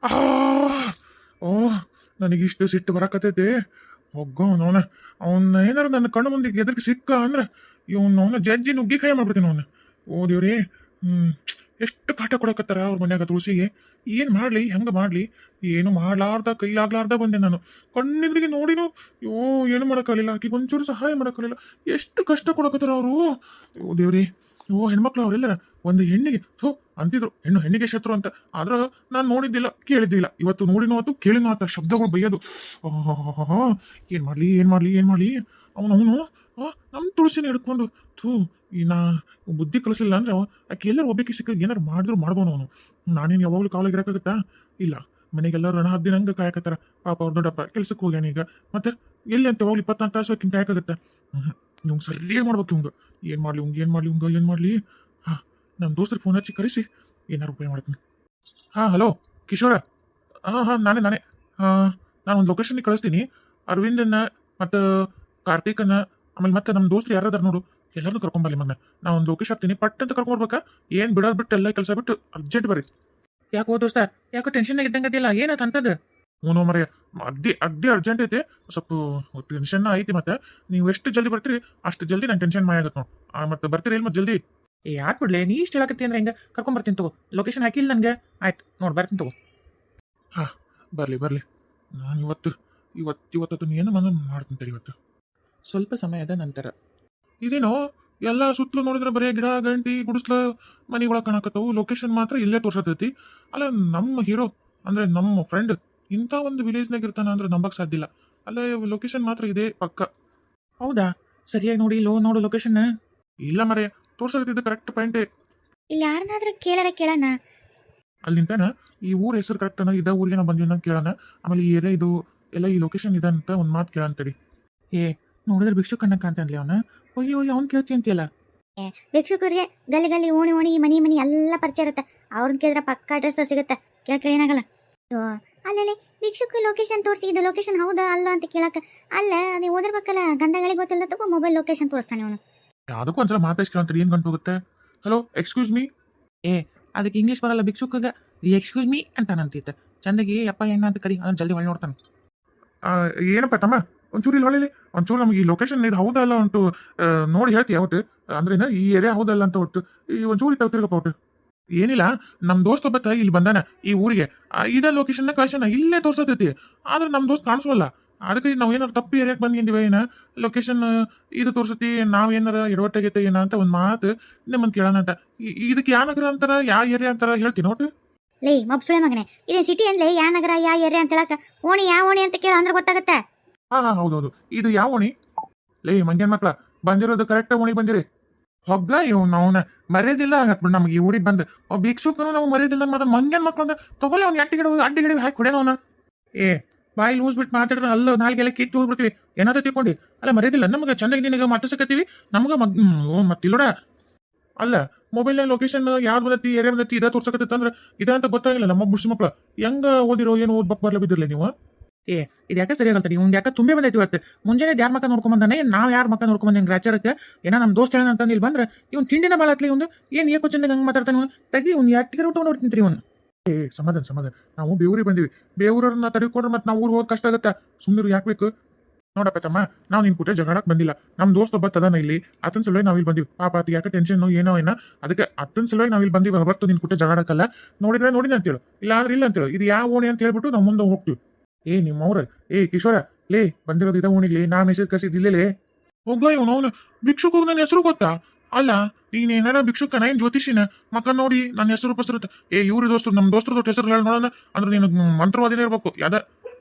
ಆ ಓ ನನಗಿಷ್ಟು ಸಿಟ್ಟು ಬರಕತ್ತೈತಿ. ಒಗ್ಗೋ ಅವನ ಏನಾರು ನನ್ನ ಕಣ್ಣು ಮುಂದೆ ಎದುರಿಗೆ ಸಿಕ್ಕ ಅಂದ್ರೆ ಅವನ ಜಜ್ಜಿ ನುಗ್ಗಿ ಕೈ ಮಾಡ್ಬಿಡ್ತೀನಿ ಅವನು. ಓ ದೇವ್ರಿ. ಎಷ್ಟು ಕಾಟ ಕೊಡಕತ್ತಾರ ಅವ್ರ ಮನ್ಯಾಗ ತುಳಸಿಗೆ. ಏನು ಮಾಡಲಿ, ಹೆಂಗೆ ಮಾಡಲಿ, ಏನು ಮಾಡ್ಲಾರ್ದ ಕೈಲಾಗ್ಲಾರ್ದ ಬಂದೆ ನಾನು. ಕಣ್ಣೆದ್ರಿಗೆ ನೋಡಿನು ಯೋ ಏನು ಮಾಡೋಕ್ಕಾಗಲಿಲ್ಲ, ಆಕಿಗೆ ಒಂಚೂರು ಸಹಾಯ ಮಾಡೋಕ್ಕಾಗಲಿಲ್ಲ. ಎಷ್ಟು ಕಷ್ಟ ಕೊಡಕತ್ತಾರ ಅವರು. ಓ ದೇವ್ರಿ. ಓ ಹೆಣ್ಮಕ್ಳು ಅವರೆಲ್ಲರ ಒಂದು ಹೆಣ್ಣಿಗೆ ಅಂತಿದ್ರು ಹೆಣ್ಣಿಗೆ ಶತ್ರು ಅಂತ. ಆದ್ರೆ ನಾನು ನೋಡಿದ್ದಿಲ್ಲ, ಕೇಳಿದ್ದಿಲ್ಲ. ಇವತ್ತು ನೋಡಿನೋ ಆತು, ಕೇಳಿನೋ ಆತ, ಶಬ್ದಗಳು ಬೈಯೋದು. ಏನು ಮಾಡಲಿ, ಏನು ಮಾಡಲಿ, ಏನು ಮಾಡಲಿ. ಅವನು ನಮ್ಮ ತುಳಸಿನ ಹಿಡ್ಕೊಂಡು ನಾ ಬುದ್ಧಿ ಕಲಿಸ್ಲಿಲ್ಲ ಅಂದ್ರೆ ಆಕೆ ಎಲ್ಲರೂ ಒಬ್ಬಕ್ಕೆ ಸಿಕ್ಕ ಏನಾರು ಮಾಡಿದ್ರು ಮಾಡ್ಬೋನು ಅವನು. ನಾನೇನು ಯಾವಾಗಲೂ ಕಾಲಿಗೆ ಇರಕ್ಕಾಗತ್ತಾ? ಇಲ್ಲ. ಮನೆಗೆಲ್ಲರೂ ರಣ ಹದ್ದಿನ ಹಂಗೆ ಕಾಯಕತ್ತಾರ. ಪಾಪ ಅವ್ರ ದೊಡ್ಡಪ್ಪ ಕೆಲ್ಸಕ್ಕೆ ಹೋಗ್ಯಾನ ಈಗ. ಮತ್ತೆ ಎಲ್ಲಿ ಅಂತ ಹೋಗ್ಲಿ 24 ತಾಸು ಆಕಿನ ಕಾಯಕಾಗತ್ತೆ. ಇವಂಗೆ ಸರಿಯಾಗಿ ಮಾಡ್ಬೇಕು. ಇವಂಗೆ ಏನು ಮಾಡಲಿ, ಏನು ಮಾಡಲಿ. ಹಾಂ, ನಮ್ಮ ದೋಸ್ತರ ಫೋನ್ ಹಚ್ಚಿ ಕರೆಸಿ ಏನಾರು ಉಪಾಯ ಮಾಡ್ತೀನಿ. ಹಾಂ, ಹಲೋ ಕಿಶೋರ. ಹಾಂ ನಾನೇ ನಾನು ಒಂದು ಲೊಕೇಶನ್ಗೆ ಕಳಿಸ್ತೀನಿ. ಅರವಿಂದನ್ನ ಮತ್ತು ಕಾರ್ತಿಕನ್ನ ಆಮೇಲೆ ಮತ್ತೆ ನಮ್ಮ ದೋಸ್ತರು ಯಾರಾದಾರು ನೋಡು, ಎಲ್ಲರೂ ಕರ್ಕೊಂಬಲ್ಲಿ ಮಗನ. ನಾನು ಒಂದು ಲೊಕೇಶನ್ ಹಾಕ್ತೀನಿ, ಪಟ್ ಅಂತ ಕರ್ಕೊಂಡ್ಬರ್ಬೇಕಾ? ಏನು ಬಿಡೋದು ಬಿಟ್ಟು ಎಲ್ಲ ಕೆಲಸ ಬಿಟ್ಟು ಅರ್ಜೆಂಟ್ ಬರ್ರಿ. ಯಾಕೋ ದೋಸ್ತ, ಯಾಕೋ ಟೆನ್ಷನ್ನಾಗ ಇದ್ದಂಗೆ ಅದಿಲ್ಲ, ಏನಾಯ್ತು ಅಂತದ್ದು? ಹ್ಞೂ ಮರೆಯ, ಅಡ್ಡಿ ಅರ್ಜೆಂಟ್ ಐತಿ. ಸ್ವಲ್ಪ ಟೆನ್ಷನ್ ಐತಿ. ಮತ್ತೆ ನೀವು ಎಷ್ಟು ಜಲ್ದಿ ಬರ್ತೀರಿ ಅಷ್ಟು ಜಲ್ದಿ ನಾನು ಟೆನ್ಷನ್ ಆಗತ್ತೆ ನೋಡಿ. ಮತ್ತೆ ಬರ್ತೀರಿ ಇಲ್ಲಿ ಮತ್ತೆ ಜಲ್ದಿ. ಯಾಕೆ ಬಿಡ್ಲಿ, ನೀ ಇಷ್ಟು ಹೇಳಕತ್ತಿ ಅಂದ್ರೆ ಹೆಂಗೆ? ಕರ್ಕೊಂಬರ್ತೀನಿ ತಗೋ. ಲೊಕೇಶನ್ ಹಾಕಿಲ್ಲ ನನಗೆ. ಆಯ್ತು ನೋಡಿ, ಬರ್ತೀನಿ ತಗೋ. ಹಾಂ, ಬರಲಿ. ನಾನು ಇವತ್ತು ಏನು ಮಾಡ್ತೀನಿ ತಡಿ. ಇವತ್ತು ಸ್ವಲ್ಪ ಸಮಯದ ನಂತರ ಇದೇನೋ ಎಲ್ಲ ಸುತ್ತಲೂ ನೋಡಿದ್ರೆ ಬರೀ ಗಿಡ ಗಂಟಿ ಗುಡಿಸ್ಲ ಮನೆಗಳ ಕಾಣಕತ್ತವು. ಲೊಕೇಶನ್ ಮಾತ್ರ ಇಲ್ಲೇ ತೋರ್ಸತೈತಿ. ಅಲ್ಲ, ನಮ್ಮ ಹೀರೋ ಅಂದ್ರೆ ನಮ್ಮ ಫ್ರೆಂಡ್ ಇಂಥ ಒಂದು ವಿಲೇಜ್ನಾಗ ಇರ್ತಾನ ಅಂದ್ರೆ ನಂಬಕ್ ಸಾಧ್ಯ ಇಲ್ಲ. ಅಲ್ಲೇ ಲೊಕೇಶನ್ ಮಾತ್ರ ಇದೆ ಪಕ್ಕ. ಹೌದಾ? ಸರಿಯಾಗಿ ನೋಡಿ ನೋಡು ಲೊಕೇಶನ್. ಇಲ್ಲ ಮರೆ, ತೋರ್ಸಕತ್ತಿದ್ದು ಕರೆಕ್ಟ್ ಪಾಯಿಂಟೇ. ಇಲ್ಲಿ ಯಾರನ್ನಾದ್ರೂ ಕೇಳೋಣ. ಅಲ್ಲಿ ನಿಂತಾನ ಈ ಊರ ಹೆಸರು ಕರೆಕ್ಟ್ ಅನ್ನ ಇದ ಊರಿಗೆ ನಾವು ಬಂದಿನ ಕೇಳೋಣ. ಆಮೇಲೆ ಈ ಏರಿಯಾ ಇದು ಎಲ್ಲ ಈ ಲೊಕೇಶನ್ ಇದೆ ಅಂತ ಒಂದು ಮಾತು ಕೇಳಂತಡಿ. ನೋಡಿದ್ರೆ ಭಿಕ್ಷು ಕಣ್ಣಕ್ಕ ಅಂತಂದ್ಲಿ ಅವನ. ಅಯ್ಯೋ ಅವ್ನು ಕೇಳ್ತಿ ಅಂತೀಯಲ್ಲ. ಭಿಕ್ಷುಕರಿಗೆ ಗಲ್ಲಿ ಓಣಿ ಮನಿ ಎಲ್ಲ ಪರಿಚಯ ಇರುತ್ತೆ. ಅವ್ರನ್ನ ಕೇಳಿದ್ರೆ ಪಕ್ಕ ಅಡ್ರೆಸ್ ಸಿಗುತ್ತೆ. ಏನಾಗಲ್ಲ. ಅಲ್ಲೇ ಭಿಕ್ಷುಕ ಲೊಕೇಶನ್ ತೋರಿಸಿ, ಇದು ಲೊಕೇಶನ್ ಹೌದಾ ಅಲ್ಲ ಅಂತ ಕೇಳಕ್ಕೆ. ಅಲ್ಲ ಅದು ಓದಿರ್ಬೇಕಲ್ಲ, ಗಂಡಗಳಿಗೆ ಗೊತ್ತಿಲ್ಲ ತಗೋ ಮೊಬೈಲ್ ಲೊಕೇಶನ್ ತೋರಿಸ್ತಾನೆ ಅವನು. ಅದಕ್ಕೂ ಒಂದ್ಸಲ ಮಾತಾಡ್ಸ್ಕೊಳ್ಳೋ ಅಂತ ಏನು ಗಂಟು ಹೋಗುತ್ತೆ. Hello, excuse me. ಅದಕ್ಕೆ ಇಂಗ್ಲೀಷ್ ಬರಲ್ಲ ಭಿಕ್ಷುಕಗ. Excuse me ಅಂತಾನಂತಿತ್ತು. ಚಂದಗಿ ಅಪ್ಪ ಎಣ್ಣ ಅಂತ ಕರಿ, ಅದನ್ನು ಜಲ್ದಿ ಹೊಳ್ಳಿ ನೋಡ್ತಾನೆ. ಏನಪ್ಪ ತಮ್ಮ, ಒಂಚೂರು ಇಲ್ಲಿ ಹೊಳಿಲಿ. ಒಂಚೂರು ನಮಗೆ ಈ ಲೊಕೇಶನ್ ಇದು ಹೌದಲ್ಲ ಉಂಟು ನೋಡಿ ಹೇಳ್ತೀಯ ಒಟ್ಟು. ಅಂದ್ರೆ ಈ ಏರಿಯಾ ಹೌದಲ್ಲ ಅಂತ ಒಟ್ಟು ಈ ಒಂಚೂರು ತಿರ್ಗಪ್ಪ ಒಟ್ಟು. ಏನಿಲ್ಲ, ನಮ್ಮ ದೋಸ್ತ್ ಒಬ್ಬತ್ತ ಇಲ್ಲಿ ಬಂದಾನ ಈ ಊರಿಗೆ. ಇದ ಲೊಕೇಶನ್ ಕಳ್ಸನ ಇಲ್ಲೇ ತೋರ್ಸತೈತಿ. ಆದ್ರೆ ನಮ್ಮ ದೋಸ್ತ್ ಕಾಣಿಸೋಲ್ಲ. ಅದಕ್ಕೆ ನಾವು ಏನಾರು ತಪ್ಪು ಏರಿಯಾಕ್ಕೆ ಬಂದಿದ್ದೀವಿ ಏನ, ಲೊಕೇಶನ್ ಇದು ತೋರ್ಸತಿ, ನಾವು ಏನಾರ ಎಡವಟ್ಟಾಗೈತೆ ಏನ ಅಂತ ಒಂದು ಮಾತು ನಿಮ್ಮನ್ನು ಕೇಳೋಣ ಅಂತ. ಇದಕ್ಕೆ ಯಾವ ನಗರ ಅಂತಾರ, ಯಾವ ಏರಿಯಾ ಅಂತಾರ ಹೇಳ್ತೀನಿ ಒಟ್ಟು. ಲೇ ಮಬ್ಸುಳೆ ಮಗನೇ, ಇದೇ ಸಿಟಿ ಅನ್ಲೇ, ಯಾವ ನಗರ ಯಾವ ಏರಿಯಾ ಅಂತ ಹೇಳಕ. ಓಣಿ ಯಾವ ಓಣಿ ಅಂತ ಕೇಳ ಅಂದ್ರೆ ಗೊತ್ತಾಗತ್ತೆ. ಹಾಂ ಹೌದೌದು, ಇದು ಯಾವ ಓಣಿ? ಲೇ ಮಂಗ್ಯನ್ ಮಕ್ಳ, ಬಂದಿರೋದು ಕರೆಕ್ಟ್ ಓಣಿ ಬಂದಿರಿ. ಹೊಗ್ಗ ಇವ್ ನಾವು ಮರ್ಯಾದಿಲ್ಲ ಹಾಕ್ಬಿಡು ನಮ್ಗೆ ಈ ಊರಿಗೆ ಬಂದು. ಭಿಕ್ಷುಕನು ನಾವು ಮರ್ಯಾದಿಲ್ಲ ಮಾತ್ರ ಮಂಗ್ಯನ್ ಮಕ್ಳು ಅಂದ್ರೆ ತಗೊಳ್ಳಿ. ಅವ್ನು ಅಡ್ಡಿಗಿಡ ಹಾಕಿ ಹೊಡೆನ ಅವನ. ಬಾಯಿ ಲೂಸ್ ಬಿಟ್ಟು ಮಾತಾಡಿದ್ರೆ ಅಲ್ಲ ನಾಲ್ಗೆಲ್ಲ ಕಿತ್ತು ಹೋಗ್ಬಿಡ್ತೀವಿ. ಏನಾದ್ರು ತಿಳ್ಕೊಂಡು ಅಲ್ಲ ಮರ್ಯಾದಿಲ್ಲ ನಮಗೆ. ಚಂದಾಗಿ ನಿನಗೆ ಮಟ್ಟಿಸಕತ್ತೀವಿ ನಮ್ಗೆ ಮತ್ತಿಲ್ಲೋಡ. ಅಲ್ಲ, ಮೊಬೈಲ್ನಾಗ ಲೊಕೇಶನ್ ಯಾವ್ದು ಬಂದತಿ, ಏರಿಯಾ ಬಂದತಿ, ಇದ ತೋರ್ಸಕತ್ತೈತೆ ಅಂದ್ರೆ ಇದ ಅಂತ ಗೊತ್ತಾಗಿಲ್ಲ. ನಮ್ಮ ಬುಡ್ಸಿ ಮಕ್ಳು ಹೆಂಗ ಓದಿರೋ ಏನು ಓದ್ಬೇಕು ಬರ್ಲ ಬಿದ್ದಿರಲಿ ನೀವು. ಇದು ಯಾಕೆ ಸರಿ ಆಗಲ್ತಡಿ. ಇವ್ನು ಯಾಕೆ ತುಂಬೆ ಬಂದೈತಿ ಇವತ್ತು. ಮುಂಜಾನೆ ಯಾರ ಮಕ್ಕ ನೋಡ್ಕೊಂಬಂದಾನೆ, ನಾವು ಯಾರ ಮಕ್ಕ ನೋಡ್ಕೊಂಬಂದ ಗ್ರಾಚಾರಕ್ಕೆ. ಏನೋ ನಮ್ಮ ದೋಸ್ತ ಹೇಳ ಅಂತ ಇಲ್ಲಿ ಬಂದ್ರೆ ಇವ್ನು ತಿಂಡಿನ ಬಾಳತ್ಲಿ. ಒಂದು ಏನು ಏಕೋ ಚಂದ ಹಂಗೆ ಮಾತಾಡ್ತಾನೆ. ತೆಗಿ ಇವ್ನು ಯಾಟಿಗೆ ಊಟ ನೋಡ್ತೀನಿ ಇವನು. ಸಮಾಧಾನ. ನಾವು ಬೇವೂರಿಗೆ ಬಂದಿವಿ. ಬೇವೂರನ್ನ ತಡೆಕೊಂಡ್ರೆ ಮತ್ತೆ ನಾವು ಊರು ಹೋಗೋದು ಕಷ್ಟ ಆಗುತ್ತೆ. ಸುಮ್ಮನೆ ಯಾಕೆ ಬೇಕು ನೋಡಪ್ಪ ತಮ್ಮ. ನಾವು ನಿನ್ ಕೂಟ ಜಗಳಕ್ಕೆ ಬಂದಿಲ್ಲ. ನಮ್ಮ ದೋಸ್ತ ಒಬ್ಬ ತದಾನ ಇಲ್ಲಿ, ಅತನ ಸಲುವಾಗಿ ನಾವಿಲ್ಲಿ ಬಂದಿವಿ. ಪಾಪ ಆತ ಯಾಕೆ ಟೆನ್ಷನ್ ಏನೋ ಅದಕ್ಕೆ ಅತನ ಸಲುವಾಗಿ ನಾವಿಲ್ಲಿ ಬಂದಿವಿ ಹೊರತು ನಿನ್ ಕೂಟ ಜಗಳಕ್ಕಲ್ಲ. ನೋಡಿದ್ರೆ ನೋಡಿನ ಅಂತೇಳು, ಇಲ್ಲ ಅಂದ್ರೆ ಇಲ್ಲ ಅಂತೇಳು. ಇದು ಯಾವ ಓಣಿ ಅಂತ ಹೇಳ್ಬಿಟ್ಟು ನಾವು ಮುಂದೆ ಹೋಗ್ತೀವಿ. ನಿಮ್ಮವ್ರ ಕಿಶೋರ ಲೇ, ಬಂದಿರೋದು ಇದ ಓಣಿಗ್ಲಿ. ನಾ ಮೆಸೇಜ್ ಕಳಿಸಿದ್ದಿಲ್ಲೇ ಹೋಗ್ಲ. ಇವನು ಭಿಕ್ಷುಕ್ ಹೋಗಿ ನನ್ನ ಹೆಸರು ಗೊತ್ತಾ? ಅಲ್ಲ, ಈಗ ಏನಾರ ಭಿಕ್ಷುಕನ ಏನ್ ಜ್ಯೋತಿಷಿನ ಮಕ್ಕ ನೋಡಿ ನನ್ನ ಹೆಸರು ಪಸರುತ್ತ. ಇವ್ರ ದೋಸ್ತರು, ನಮ್ಮ ದೋಸ್ತರ ದೊಡ್ಡ ಹೆಸರು ಹೇಳಿ ನೋಡೋಣ ಅಂದ್ರೆ ನೀನು ಮಂತ್ರವಾದಿನೇ ಇರ್ಬೇಕು. ಯಾದ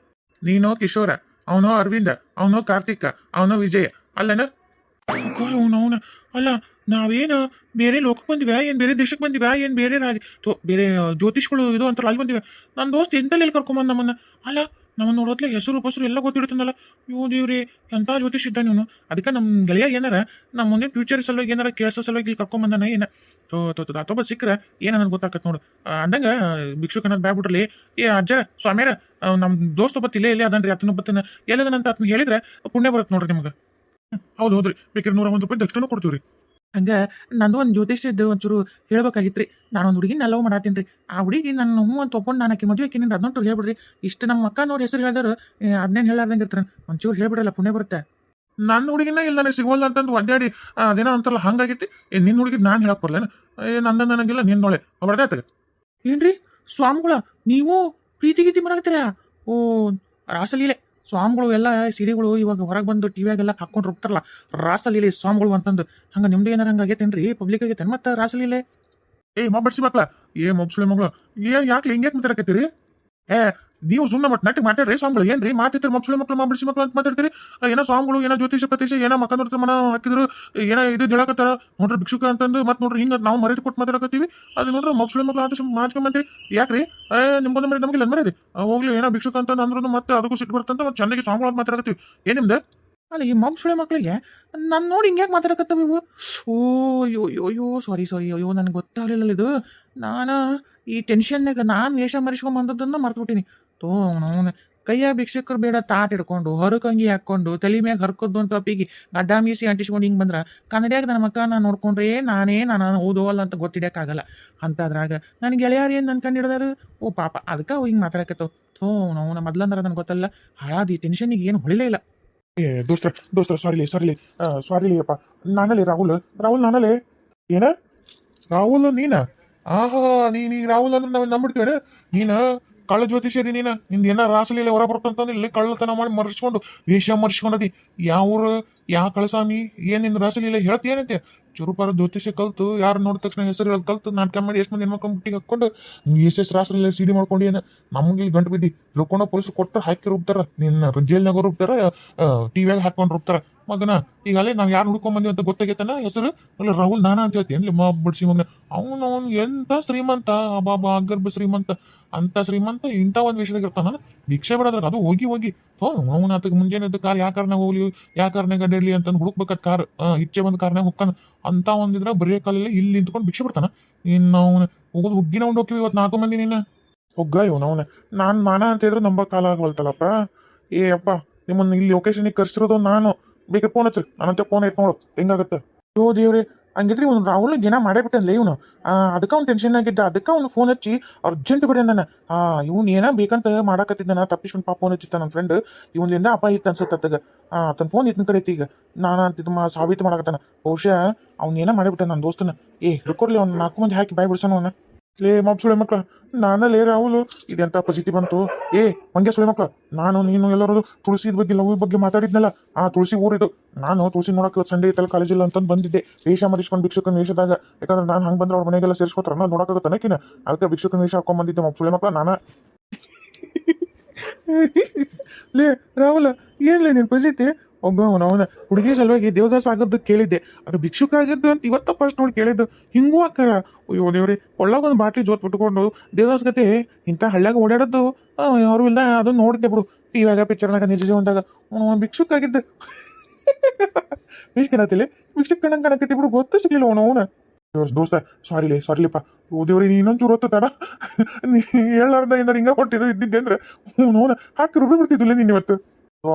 ನೀನು ಕಿಶೋರ, ಅವನು ಅರವಿಂದ, ಅವನು ಕಾರ್ತಿಕ, ಅವನು ವಿಜಯ ಅಲ್ಲನ. ಅವನು ಅಲ್ಲ, ನಾವೇನು ಬೇರೆ ಲೋಕಕ್ಕೆ ಬಂದಿವ, ಏನು ಬೇರೆ ದೇಶಕ್ಕೆ ಬಂದಿವ, ಏನು ಬೇರೆ ಬೇರೆ ಜ್ಯೋತಿಷ್ಗಳು ಇದು ಅಂತಾರ ಅಲ್ಲಿ ಬಂದಿವ. ನನ್ನ ದೋಸ್ತ್ ಎಂತಲ್ಲಿ ಕರ್ಕೊಂಬಂದು ನಮ್ಮನ್ನ. ಅಲ್ಲ, ನಮ್ಮನ್ನು ನೋಡೋತ್ಲೆ ಹೆಸರು ಪಸರು ಎಲ್ಲ ಗೊತ್ತಿಡುತ್ತಲ್ಲ. ಇವು ದೇವ್ರಿ ಎಂಥ ಜ್ಯೋತಿಷ್ ಇದ್ದ ನೀನು. ಅದಕ್ಕೆ ನಮ್ಮ ಗೆಳೆಯ ಏನಾರ ನಮ್ಮ ಮುಂದೆ ಫ್ಯೂಚರ್ ಸಲುವಾಗಿ ಏನಾರ ಕೇಳಿಸೋ ಸಲುವಾಗಿ ಇಲ್ಲಿ ಕರ್ಕೊಂಬಂದಾನ ಏನ. ಅತ್ತೊಬ್ಬ ಸಿಕ್ಕರೆ ಏನನ್ನೋದು ಗೊತ್ತಾಕತ್ ನೋಡು. ಅಂದಂಗ ಭಿಕ್ಷುಕ್ ಅನ್ನೋದು ಬ್ಯಾಗ್ಬಿಟ್ರಲಿ. ಅಜ್ಜರ ಸ್ವಾಮ್ಯಾರ, ನಮ್ಮ ದೋಸ್ತ ಒಬ್ಬತ್ತು ಇಲ್ಲೇ ಅದನ್ರಿ. ಅತನೊಬ್ಬತ್ತನ ಎಲ್ಲದನಂತ ಅತನ ಹೇಳಿದ್ರೆ ಪುಣ್ಯ ಬರುತ್ತೆ ನೋಡ್ರಿ ನಿಮ್ಗೆ. ಹೌದ್ರಿ, ಬೇಕಾದ್ರೆ 101 ರೂಪಾಯಿ ದಕ್ಷಿಣ ಕೊಡ್ತೀವಿ ರೀ. ಹಂಗ ನಂದು ಒಂದು ಜ್ಯೋತಿಷ್ಯದ್ದು ಒಂಚೂರು ಹೇಳ್ಬೇಕಾಗಿತ್ರಿ. ನಾನೊಂದು ಹುಡುಗಿನ ಲವ್ ಮಾಡತ್ತೀನಿ ರೀ. ಆ ಹುಡುಗಿ ನಾನು ಹ್ಞೂ ಅಂತ ಒಪ್ಕೊಂಡು ನಾನು ಆಕಿ ಮದುವೆ ಆಕಿನಿ ಅದನ್ನಂತೂ ಹೇಳ್ಬಿಡ್ರಿ. ಇಷ್ಟು ನಮ್ಮ ಅಕ್ಕ ನೋಡಿ ಹೆಸರು ಹೇಳಿದ್ರು ಅದನ್ನೇನು ಹೇಳಾರ್ದಂಗೆ ಇರ್ತಾರೆ. ಒಂಚೂರು ಹೇಳ್ಬಿಡಲ್ಲ ಪುಣ್ಯ ಬರುತ್ತೆ. ನನ್ನ ಹುಡುಗಿನ ಇಲ್ಲ ನನಗೆ ಸಿಗೋಲ್ಲ ಅಂತಂದು ಒದ್ದಾಡಿ ಅದೇನೋ ಅಂತಾರಲ್ಲ ಹಂಗಾಗೈತಿ. ನಿನ್ನ ಹುಡುಗಿ ನಾನು ಹೇಳಕ್ ಬರ್ಲೇನ? ನಂದ ನನಗಿಲ್ಲ ನಿನ್ನೊಳೆ ಹೊಡೆದಾಯ್ತಗ. ಏನ್ರಿ ಸ್ವಾಮಿಗಳ ನೀವು ಪ್ರೀತಿ ಗೀತಿ ಮಾಡಾಕತ್ತೀರಾ? ಓ ರಾಸಲೀಲೆ ಸ್ವಾಮಿಗಳು ಎಲ್ಲ ಸಿಡಿಗಳು ಇವಾಗ ಹೊರಗೆ ಬಂದು ಟಿವಿಯಾಗೆಲ್ಲ ಹಾಕೊಂಡು ಹೋಗ್ತಾರಲ್ಲ ರಾಸಲೀಲೆ ಸ್ವಾಮಿಗಳು ಅಂತಂದು. ಹಂಗೆ ನಿಮ್ದು ಏನಾರ ಹಂಗೆ ಆಗೈತೇನ್ರಿ? ಪಬ್ಲಿಕ್ ಆಗೈತೇನು ಮತ್ತೆ ರಾಸಲೀಲೆ? ಬಡ್ಸಿ ಮಕ್ಳ ಮೊಬ್ಸುಳಿ ಮಗಳು ಯಾಕೆ ಹಿಂಗ್ಯಾಕೆ ಮಾತಾಡಕತ್ತೀರಿ? ನೀವು ಸುಮ್ಮನೆ ಮತ್ತೆ ನಟ್ಟಿಗೆ ಮಾತಾಡ್ರಿ. ಸ್ವಾಮಿಗಳು ಏನ್ರಿ ಮಾತಿರ್ತಾರೆ ಮೊಬ್ಸುಳಿ ಮಕ್ಳು ಬಿಡಿಸಿ ಮಕ್ಳು ಅಂತ ಮಾತಾಡ್ತೀರಿ? ಏನೋ ಸ್ವಾಮಿಗಳು ಏನೋ ಜ್ಯೋತಿಷ ಪತೀಶ ಏನೋ ಮಕ್ಕ ನೋಡ್ತಾರೆ ಮನ ಹಾಕಿದ್ರು ಏನೋ ಇದು ಹೇಳಕತ್ತಾರ ನೋಡ್ರಿ ಭಿಕ್ಷುಕ ಅಂತಂದು ಮತ್ತೆ ನೋಡ್ರಿ ಹಿಂಗೆ ನಾವು ಮರ್ಯಾದೆ ಕೊಟ್ಟು ಮಾತಾಡಕತ್ತೀವಿ. ಅದು ನೋಡ್ರಿ ಮೊಬ್ಸುಳಿ ಮಕ್ಳು ಅಂತ ಮಾಡ್ಕೊಂಬಂತೀರಿ. ಯಾಕ್ರಿ ನಿಮ್ಗೊಂದು ಮರ್ಯಾದೆ ನಮಗಿಲ್ಲ ಮರ್ಯಾದೆ ಹೋಗ್ಲಿ ಏನೋ ಭಿಕ್ಷುಕ ಅಂತ ಅಂದ್ರೂ ಮತ್ತೆ ಅದಕ್ಕೂ ಸಿಟ್ಟು ಬರ್ತಂತ ಮತ್ತೆ ಚಂದಾಗಿ ಸ್ವಾಮಿಗಳು ಅಂತ ಮಾತಾಡಕತ್ತೀವಿ. ನಿಮ್ದು ಅಲ್ಲ ಈ ಮೊಬ್ಸುಳಿ ಮಕ್ಳಿಗೆ ನಾನು ನೋಡಿ ಹಿಂಗ್ಯಾಕೆ ಮಾತಾಡಕತ್ತವ ಇವು? ಓ ಅಯ್ಯೋ ಸಾರಿ ಅಯ್ಯೋ ನನಗೆ ಗೊತ್ತಾಗಲಿಲ್ಲ ಇದು. ನಾನು ಈ ಟೆನ್ಷನ್ನಾಗ ನಾನು ವೇಷ ಮರಿಸ್ಕೊಂಬಂದದ್ದನ್ನು ಮರ್ತ್ಬಿಟ್ಟಿನಿ. ತೋ ಅವನು ಕೈಯಾಗ ಭಿಕ್ಷಕರು ಬೇಡ ತಾಟ್ ಹಿಡ್ಕೊಂಡು ಹೊರಕಂಗಿ ಹಾಕ್ಕೊಂಡು ತಲೆ ಮ್ಯಾಗ ಹರ್ಕೊದ್ದು ಅಂತ ಅಪ್ಪಿಗೆ ಗಡ್ಡ ಮೀಸಿ ಅಂಟಿಸ್ಕೊಂಡು ಹಿಂಗೆ ಬಂದ್ರೆ ಕನ್ನಡಿಯಾಗ ನನ್ನ ಮಕ್ಕ ನಾನು ನೋಡ್ಕೊಂಡ್ರೆ ನಾನು ಓದೋಲ್ಲ ಅಂತ ಗೊತ್ತಿಡೋಕ್ಕಾಗಲ್ಲ. ಅಂಥದ್ರಾಗ ನನ್ನ ಗೆಳೆಯರು ಏನು ನನ್ನ ಕಂಡು ಹಿಡ್ದಾರು? ಓ ಪಾಪ ಅದಕ್ಕೆ ಅವು ಹಿಂಗೆ ಮಾತಾಡಕತ್ತವು. ಥೋ ನಾವು ಮೊದ್ಲಂದ್ರೆ ನನಗೆ ಗೊತ್ತಲ್ಲ ಹಾಳಾದಿ ಟೆನ್ಷನಿಗೆ ಏನು ಹೊಳಿಲೇ ಇಲ್ಲ. ದೋಸ್ತ್ರ ಸಾರಿಲಿ ಅಪ್ಪ. ನಾನಲ್ಲಿ ರಾಹುಲ್ ನಾನಲ್ಲೇ ಏನ ರಾಹುಲ್ ನೀನ? ಆಹಾ ನೀ ರಾಹುಲ್ ಅಂದ್ರೆ ನಾವು ನಂಬಿಡ್ತೀವೇನ? ನೀನ ಕಳ್ಳ ಜ್ಯೋತಿಷರಿ ನೀನ. ನಿಂದ ಏನ ರಾಸಲೀಲೆ ಹೊರ ಬರ್ತಂತಂದ್ರೆ ಇಲ್ಲಿ ಕಳ್ಳತನ ಮಾಡಿ ಮರ್ಸ್ಕೊಂಡು ವೇಷ ಮರ್ಸ್ಕೊಂಡದಿ. ಯಾವ್ರು ಯಾವ ಕಳಸ್ವಾಮಿ ಏನ್ ನಿಂದ ರಾಸಲೀಲೆ ಹೇಳ್ತಿ ಏನಂತೆ? ಚುರುಪಾರ ಜ್ಯೋತಿಷ್ಯ ಕಲ್ತು ಯಾರು ನೋಡಿದ ತಕ್ಷಣ ಹೆಸರು ಹೇಳಿ ಕಲ್ತು ನಾಟಕ ಮಾಡಿ ಎಷ್ಟು ಮಂದಿ ಹೆಣ್ಮಕ್ಳು ಮುಟ್ಟಿಗೆ ಹಾಕೊಂಡು ಎಷ್ಟೆಷ್ಟು ರಾಸಲೀಲೆ ಸಿಡಿ ಮಾಡ್ಕೊಂಡು ಏನ ನಮ್ಗೆ ಇಲ್ಲಿ ಗಂಟು ಬಿದ್ದಿ ತಿಳ್ಕೊಂಡ ಪೊಲೀಸರು ಕೊಟ್ಟು ಹಾಕಿ ರುಬ್ತಾರ. ನಿನ್ನ ಜೈಲ್ನಾಗ ರುಬ್ತಾರ, ಟಿವಿಯಾಗ ಹಾಕೊಂಡು ರುಬ್ತಾರ. ಮಗನ ಈಗ ಅಲ್ಲೇ ನಾವು ಯಾರು ಹುಡ್ಕೊಂಡ್ ಬಂದಿವಿ ಅಂತ ಗೊತ್ತಾಗೈತನ ಹೆಸರು ಅಲ್ಲ ರಾಹುಲ್ ನಾನಾ ಅಂತ ಹೇಳ್ತೀನಿ ಅಲ್ಲಿ ಬಡ್ಸಿ ಮಗನ. ಅವನು ಎಂತ ಶ್ರೀಮಂತ ಬಾಬಾ ಅಗರ್ಭ ಶ್ರೀಮಂತ ಅಂತ ಶ್ರೀಮಂತ ಇಂಥ ಒಂದು ವಿಷಯದಾಗ ಇರ್ತಾನ. ಭಿಕ್ಷೆ ಬಿಡೋದ್ರಾಗ ಅದು ಹೋಗಿ ಅವನ ಆತಗೆ ಮುಂಜಾನೆ ಕಾರ್ ಯಾವ ಕಾರ್ನಾಗ ಹೋಗ್ಲಿ ಯಾವ ಕಾರ್ನಾಗ ಅಡ್ಡಾಡ್ಲಿ ಅಂತ ಹುಡುಕ್ಬೇಕಾದ ಕಾರ್ ಇಚ್ಛೆ ಬಂದ ಕಾರ್ನಾಗ ಹೋಗ್ತಾನ. ಅಂತ ಒಂದಿದ್ರ ಬರೀ ಕಾಲಲ್ಲಿ ಇಲ್ಲಿ ನಿಂತ್ಕೊಂಡು ಭಿಕ್ಷೆ ಬಿಡ್ತಾನ. ಇನ್ನು ಅವನು ಹೋಗೋದು ಹುಗ್ಗಿನ ಉಂಡು ಹೋಗ್ತೀವಿ ಇವತ್ತು 4 ಮಂದಿ ನೀನು ಹೊಗ್ಗ ಇವನು ಅವನ. ನಾನು ನಾನಾ ಅಂತ ಹೇಳಿದ್ರು ನಂಬ ಕಾಲ ಆಗವಲ್ತಲ್ಲಪ್ಪ. ಅಪ್ಪ ನಿಮ್ಮನ್ನು ಇಲ್ಲಿ ಲೊಕೇಶನಿಗೆ ಕರ್ಸಿರೋದು ನಾನು. ಬೇಕಾದ್ರೆ ಫೋನ್ ಹಚ್ರಿ ನಾನಂತ ಫೋನ್ ಐತೆ ನೋಡು ಹೆಂಗಾಗತ್ತೆ. ಯೋ ದೇವ್ರಿ ಹಂಗಿದ್ರಿ ಇವ್ನು ರಾಹುಲ್ ಏನ ಮಾಡೇಬಿಟ್ಟಲ್ಲ ಇವನು. ಅದಕ್ಕೆ ಅವ್ನು ಟೆನ್ಷನ್ ಆಗಿದ್ದ. ಅದಕ್ಕೆ ಅವ್ನು ಫೋನ್ ಹಚ್ಚಿ ಅರ್ಜೆಂಟ್ ಬರೀ ನಾನು ಇವ್ನು ಏನ ಬೇಕಂತ ಮಾಡಾಕತ್ತಿದ್ದಾನ ತಪ್ಪಿಸ್ಕೊಂಡು ಪಾಪ ಫೋನ್ ಹಚ್ಚಿತ್ತ ನನ್ನ ಫ್ರೆಂಡ್. ಇವನಿಂದ ಅಪ್ಪ ಇತ್ತು ಅನ್ಸುತ್ತೆ ಅತ್ತಗ ತನ್ನ ಫೋನ್ ಇತ್ತನ ಕಡೆ ಐತಿ. ಈಗ ನಾನು ಅಂತಿದ್ದ ಸಾಬೀತು ಮಾಡಕತ್ತಾನ. ಬಹುಶಃ ಅವ್ನು ಏನ ಮಾಡಿಬಿಟ್ಟ ನನ್ನ ದೋಸ್ತನ. ಹಿಡ್ಕೊಡ್ಲಿ ಅವ್ನು 4 ಮಂದಿ ಹಾಕಿ ಬಾಯ್ ಬಿಡ್ಸೋಣ ಅವನ. ಮಂಗ್ಯ ಸುಳೆ ಮಕ್ಳ ನಾನಲ್ಲೇ ರಾಹುಲ್ ಇದೆಂತ ಪರಿಸ್ಥಿತಿ ಬಂತು. ಮಂಗ್ಯ ಸುಳೆ ಮಕ್ಳ ನಾನು ನೀನು ಎಲ್ಲರೂ ತುಳಸಿ ಬಗ್ಗೆ ಲವ್ ಬಗ್ಗೆ ಮಾತಾಡಿದ್ನಲ್ಲ. ತುಳಸಿ ಊರಿದು. ನಾನು ತುಳಸಿ ನೋಡಕ್ಕೆ ಇವತ್ತು ಸಂಡೇ ಐತಲ್ಲ ಕಾಲೇಜಿಲ್ಲ ಅಂತಂದು ಬಂದಿದ್ದೆ ವೇಷ ಮರಿಸ್ಕೊಂಡು ಭಿಕ್ಷುಕನ ವೇಷದಾಗ. ಯಾಕಂದ್ರೆ ನಾನು ಹಂಗೆ ಬಂದ್ರೆ ಅವ್ರ ಮನೆಗೆಲ್ಲ ಸೇರಿಸ್ಕೊತಾರ ನೋಡೋಕ್ಕಾಗತ್ತೆ ಅನ್ನಕಿನ. ಅದಕ್ಕೆ ಭಿಕ್ಷುಕನ ವೇಷ ಹಾಕೊಂಡ್ ಬಂದಿದ್ದೆ ಸುಳೆ ಮಕ್ಳ ನಾನು. ರಾಹುಲ್ ಏನ್ಲೇ ನಿನ್ ಪರಿಸ್ಥಿತಿ? ಅವನ ಹುಡುಗಿ ಸಲುವಾಗಿ ದೇವದಾಸ ಆಗದ್ದು ಕೇಳಿದ್ದೆ. ಅದು ಭಿಕ್ಷುಕ ಆಗಿದ್ದು ಅಂತ ಇವತ್ತ ಫಸ್ಟ್ ನೋಡಿ ಕೇಳಿದ್ದು. ಹಿಂಗೂ ಅಕ್ಕಾರ ಅಯ್ಯೋ ದೇವ್ರಿ ಒಳ್ಳಾಗೊಂದು ಬಾಟ್ಲಿ ಜೋತ್ ಬಿಟ್ಕೊಂಡು ದೇವದಾಸ ಗತೆ ಇಂಥ ಹಳ್ಳ್ಯಾಗ ಓಡಾಡೋದು ಅವರು ಇಲ್ಲ. ಅದನ್ನ ನೋಡಿದ್ದೆ ಬಿಡು ಟಿವಿಯಾಗ ಪಿಕ್ಚರ್ನಾಗ ನಿಜ ಜೀವನದಾಗ ಭಿಕ್ಷುಕ ಆಗಿದ್ದು. ಭಿಕ್ಷಕನತಿಲ್ಲ ಭಿಕ್ಷುಕ್ ಕಣಂಗೆ ಕಣಕತ್ತಿ ಬಿಡು ಗೊತ್ತ ಸಿಗ್ಲಿಲ್ಲ ಅವನ. ದೋಸ್ತ ಸಾರಿಲಿಪ್ಪ. ದೇವ್ರಿ ನೀ ಇನ್ನೊಂದು ಚೂರು ಹೊತ್ತು ತಡ ನೀ ಹೇಳಾರ್ದ ಏನಾರು ಹಿಂಗ ಹೊಟ್ಟಿದ್ದು ಇದ್ದಿದ್ದೆ ಅಂದ್ರೆ ಅವನ ಹಾಕಿ ರುಬ್ಬಿ ಬಿಡ್ತಿದ್ದಿಲ್ಲ ನೀನು ಇವತ್ತು.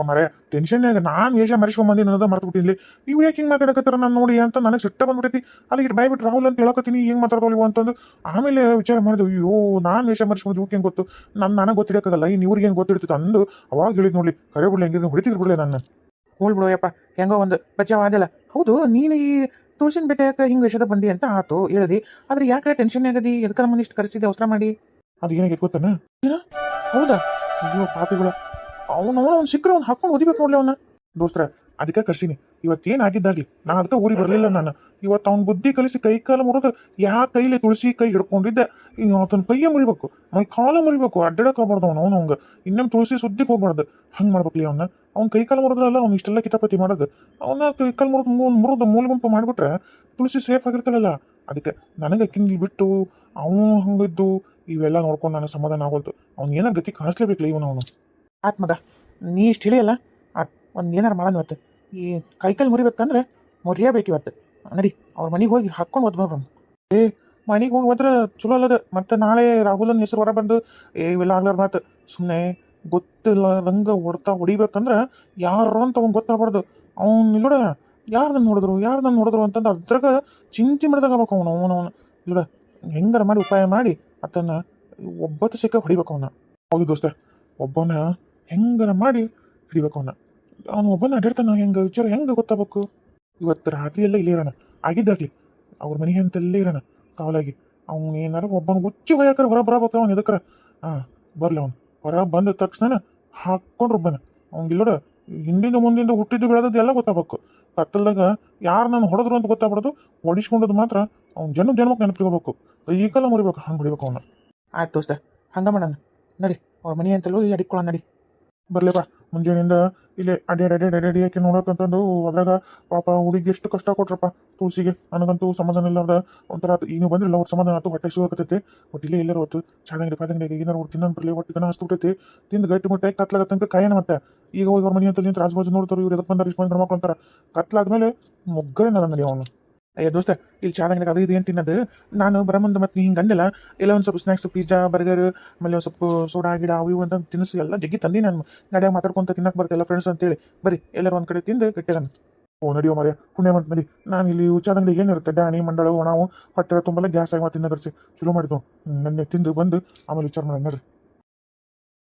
ಮರೆ ಟೆನ್ಷನ್ನಾಗ ನಾನು ವೇಷ ಮರಿಸ್ಕೊಂಬಂದಿ ಅನ್ನೋದ ಮರ್ತ್ಬಿಟ್ಟಿದ್ಲಿ. ನೀವು ಯಾಕೆ ಹಿಂಗೆ ಮಾತಾಡಕತ್ತಾರ ನಾನು ನೋಡಿ ಅಂತ ನನಗೆ ಸಿಟ್ಟ ಬಂದ್ಬಿಟ್ಟೈತಿ. ಅಲ್ಲಿಗೆ ಬಾಯ್ಬಿಟ್ಟು ರಾಹುಲ್ ಅಂತ ಹೇಳಕತ್ತೀನಿ ಹಿಂಗೆ ಮಾತಾಡ್ದೋಳಿವು ಅಂತಂದು. ಆಮೇಲೆ ವಿಚಾರ ಮಾಡಿದ್ವಿ ಅಯ್ಯೋ ನಾನು ವೇಷ ಮರಿಸ್ಕೊಂಡು ಇವಕ್ಕೆ ಹೆಂಗೆ ಗೊತ್ತು ನನಗೆ ಗೊತ್ತಿಡೋಕ್ಕಾಗಲ್ಲ ಇನ್ನು ಇವ್ರಿಗೆ ಹೆಂಗೆ ಗೊತ್ತಿಡ್ತಿತ್ತು ಅಂದು ಅವಾಗ ಹೇಳಿದ್ ನೋಡಿ ಕರೆ ಬಿಡ್ಲಿ ಹೆಂಗಿದ್ರು ಹೊಡಿತಿದ್ರು ಬಿಡ್ಲೆ ನನ್ನ. ಹೋಲ್ ಬಿಡೋಯಪ್ಪ ಹೆಂಗೋ ಒಂದು ಬಚಾವ ಅದಲ್ಲ. ಹೌದು ನೀನು ಈ ತುಳಸಿನ ಬೆಟ್ಟಕ್ಕೆ ಹಿಂಗೆ ವೇಷದ ಬಂದಿ ಅಂತ ಆತು ಹೇಳದಿ. ಆದ್ರೆ ಯಾಕೆ ಟೆನ್ಷನ್ ಆಗದಿ? ಎದಕ್ಕೆ ನಮ್ಮನ್ನ ಇಷ್ಟು ಕರೆಸಿದೆ ಅವಸರ ಮಾಡಿ? ಅದು ಏನಾಗೈತೆ ಗೊತ್ತಾನ? ಏನ ಹೌದಾ? ಅಯ್ಯೋ ಪಾಪಿಗಳ ಅವ್ನು ಸಿಕ್ಕರೆ ಅವ್ನು ಹಾಕೊಂಡು ಓದಿಬೇಕು ನೋಡ್ಲಿ ಅವನ್ನ. ದೋಸ್ತ್ರ ಅದಕ್ಕೆ ಕರ್ಸೀನಿ ಇವತ್ತೇನು ಆಗಿದ್ದಾಗಲಿ ನಾನು ಅದಕ್ಕೆ ಊರಿಗೆ ಬರಲಿಲ್ಲ. ನಾನು ಇವತ್ತು ಅವ್ನ ಬುದ್ಧಿ ಕಲಿಸಿ ಕೈ ಕಾಲ ಮುರಿದು ಯಾವ ಕೈಲಿ ತುಳಸಿ ಕೈ ಹಿಡ್ಕೊಂಡಿದ್ದೆ ಆತನ ಕೈಯೇ ಮುರಿಬೇಕು ಅವ್ನ ಕಾಲ ಮುರಿಬೇಕು. ಅಡ್ಡಾಡಕ್ಕೆ ಹೋಗ್ಬಾರ್ದು ಅವ್ನು ಹಂಗೆ ಇನ್ನೊಮ್ಮೆ ತುಳಸಿ ಸುದ್ದಿಗೆ ಹೋಗ್ಬಾರ್ದು. ಹಂಗೆ ಮಾಡ್ಬೇಕಲಿ ಅವ್ನ ಕೈ ಕಾಲ ಮುರಿದ್ರಲ್ಲ ಅವ್ನು ಇಷ್ಟೆಲ್ಲ ಕಿತಾಪತಿ ಮಾಡೋದು. ಅವನ ಕೈ ಕಾಲು ಮುರಿದು ಮೂಲ ಗುಂಪು ಮಾಡಿಬಿಟ್ರೆ ತುಳಸಿ ಸೇಫ್ ಆಗಿರ್ತಾಳಲ್ಲ. ಅದಕ್ಕೆ ನನಗೆ ಅಕ್ಕಿನ ಬಿಟ್ಟು ಅವನು ಹಂಗಿದ್ದು ಇವೆಲ್ಲ ನೋಡ್ಕೊಂಡು ನನಗೆ ಸಮಾಧಾನ ಆಗೋಲ್ತು. ಅವ್ನು ಏನಾರು ಗತಿ ಕಾಣಿಸ್ಲೇಬೇಕಲ್ಲ ಇವನು ಆತ್ಮದ ನೀ ಇಷ್ಟು ಹೇಳಿಯಲ್ಲ ಒಂದು ಏನಾರು ಮಾಡೋಣ ಇವತ್ತು. ಈ ಕೈಕಲ್ಲಿ ಮುರಿಬೇಕಂದ್ರೆ ಮುರಿಯಬೇಕು ಇವತ್ತು. ನಡಿ ಅವ್ರ ಮನೆಗೆ ಹೋಗಿ ಹಾಕ್ಕೊಂಡು ಓದ್ಬಾರ್ದು. ಮನೆಗೆ ಹೋಗಿ ಹೋದ್ರೆ ಚಲೋ ಅಲ್ಲದ. ಮತ್ತೆ ನಾಳೆ ರಾಹುಲನ ಹೆಸರು ಹೊರ ಬಂದು ಇವೆಲ್ಲ ಆಗ್ಲಾರ ಮಾತು. ಸುಮ್ಮನೆ ಗೊತ್ತಿಲ್ಲ ನಂಗೆ ಹೊಡಿಬೇಕಂದ್ರೆ ಯಾರು ಅಂತ ಅವ್ನು ಗೊತ್ತಾಗಬಾರ್ದು. ಅವ್ನು ಇಲ್ಲೋಡ ಯಾರು ನನ್ನ ನೋಡಿದ್ರು ಅಂತಂದು ಅದ್ರಾಗ ಚಿಂತೆ ಮಾಡಿದಾಗ ಆಗ್ಬೇಕು ಅವನು ಇಲ್ಲ ಹೆಂಗಾರ ಮಾಡಿ ಉಪಾಯ ಮಾಡಿ ಆತನ ಒಬ್ಬತ್ತು ಸಿಕ್ಕ ಹೊಡಿಬೇಕು ಅವನ. ಹೌದು ದೋಸ್ತ, ಒಬ್ಬನ ಹೆಂಗಾರ ಮಾಡಿ ಹಿಡಿಬೇಕು ಅವನು ಒಬ್ಬನ ಅಡ್ಡಾಡ್ತಾನ. ಹೆಂಗೆ ವಿಚಾರ ಹೆಂಗೆ ಗೊತ್ತಾಗಬೇಕು? ಇವತ್ತು ರಾತ್ರಿ ಎಲ್ಲ ಇಲ್ಲೇ ಇರೋಣ, ಆಗಿದ್ದಾಗಲಿ ಅವ್ರ ಮನೆ ಅಂತಲ್ಲೇ ಇರೋಣ ಕಾವಲಾಗಿ. ಅವ್ನು ಏನಾರ ಒಬ್ಬನ ಹುಚ್ಚು ಭಯಕರ ಹೊರ ಬರಬೇಕು. ಅವನು ಎದಕ್ಕರ ಬರಲಿ, ಅವನು ಹೊರ ಬಂದ ತಕ್ಷಣ ಹಾಕ್ಕೊಂಡ್ರು ಒಬ್ಬನ ಅವ್ನಿಲ್ಲೋಡ ಹಿಂದಿಂದ ಮುಂದಿಂದ ಹುಟ್ಟಿದ್ದು ಬೆಳೆದದ್ದು ಎಲ್ಲ ಗೊತ್ತಾಗಬೇಕು. ಕತ್ತಲ್ದಾಗ ಯಾರು ನಾನು ಹೊಡೆದ್ರು ಅಂತ ಗೊತ್ತಾಗ್ಬಿಡೋದು, ಹೊಡಿಸ್ಕೊಂಡದ್ದು ಮಾತ್ರ ಅವ್ನು ಜನ್ಮಕ್ಕೆ ನೆನಪಿಗೋಬೇಕು, ಕೈಕಲ್ಲ ಮುರಿಬೇಕು, ಹಂಗೆ ಹೊಡಿಬೇಕು ಅವನು. ಆಯ್ತು ದೋಸ್ತ, ಹಂಗೆ ಮಾಡೋಣ ನಡಿ. ಅವ್ರ ಮನೆ ಅಂತಲೂ ಅಡಿಕೊಳ್ಳೋಣ ನಡಿ. ಬರ್ಲೇಪ್ಪ, ಮುಂಜಾನೆಯಿಂದ ಇಲ್ಲೇ ಅಡ್ಯಾಡಿ ಯಾಕೆ ನೋಡೋಕಂತಂದು ಅದ್ರಾಗ ಪಾಪ ಹುಡುಗಿ ಎಷ್ಟು ಕಷ್ಟ ಕೊಟ್ರಪ್ಪ ತುಳಸಿಗೆ. ನನಗಂತೂ ಸಮಾಧಾನ ಇಲ್ಲಾರ್ದ ಒಂಥರ ಆತು. ಈಗ ಬಂದ್ರಿಲ್ಲ ಅವ್ರ ಸಮಾಧಾನ ಆಯ್ತು, ಹೊಟ್ಟೆ ಸಿಗೋಕತ್ತೈತಿ. ಒಟ್ಟು ಇಲ್ಲೇ ಎಲ್ಲರೂ ಹೊತ್ತು ಚಾದಂಗಡಿ ಏನಾರು ಒಟ್ಟು ತಿನ್ನೋದು ಬರಲಿ, ಒಟ್ಟು ಕನ ಹಸ್ಬಿಟ್ಟೈತಿ. ತಿಂದು ಗಟ್ಟಿ ಮುಟ್ಟಾಗಿ ಕತ್ಲಾಗತ್ತಂಕ ಕಾಯನ ಮತ್ತೆ. ಈಗ ಹೋಗಿ ಅವ್ರ ಮನೆ ಅಂತ ನಿಂತು ರಾಜಬಾಜು ನೋಡ್ತಾರೆ, ಇವ್ರು ಎದಕ್ಕೆ ಬಂದಾರ ಇಷ್ಟು ಮಂದಿ ಗಂಡ್ಮಕ್ಳು ಅಂತಾರೆ. ಕತ್ಲಾದ್ಮೇಲೆ ಮುಗ್ಗರೇ ನಡಿ ಅವನು. ಅಯ್ಯ ದೋಸ್ತ, ಇಲ್ಲಿ ಚಾದಂಗಡಿಗೆ ಅದು ಇದು ಏನು ತಿನ್ನೋದು, ನಾನು ಬರಮಂದು ಮತ್ತೆ ಹಿಂಗೆ ಅಂದಿಲ್ಲ. ಎಲ್ಲ ಒಂದು ಸ್ವಲ್ಪ ಸ್ನ್ಯಾಕ್ಸ್, ಪಿಜ್ಜಾ, ಬರ್ಗರ್, ಆಮೇಲೆ ಒಂದು ಸ್ವಲ್ಪ ಸೋಡಾ ಗಿಡ ಅವು ಇವು ಅಂತ ತಿನ್ನಿಸು ಎಲ್ಲ ಜಗ್ಗಿ ತಂದಿ. ನಾನು ಗಾಡಿಯಾಗ ಮಾತಾಡ್ಕೊಂತ ತಿನ್ನಕ್ಕೆ ಬರ್ತಲ್ಲ ಫ್ರೆಂಡ್ಸ್ ಅಂತೇಳಿ. ಬರೀ ಎಲ್ಲರೂ ಒಂದು ಕಡೆ ತಿಂದು ಕಟ್ಟಿದಾನ. ಓ ನಡಿಯೋ ಮರ್ಯ, ಪುಣ್ಯ ಮಾಡ್ತು ನಡಿ. ನಾನು ಇಲ್ಲಿ ಚಾದಂಗಡಿಗೆ ಏನಿರುತ್ತೆ ಡಾಣಿ ಮಂಡಳು ಒಣವು ಹೊಟ್ಟೆ ತುಂಬಲ್ಲ ಗ್ಯಾಸ್ ಆಗಿ ತಿನ್ನೋದರ್ಸಿ ಚಲೋ ಮಾಡಿದ್ದು. ನೆನ್ನೆ ತಿಂದು ಬಂದು ಆಮೇಲೆ ವಿಚಾರ ಮಾಡೋಣ ನಡ್ರಿ.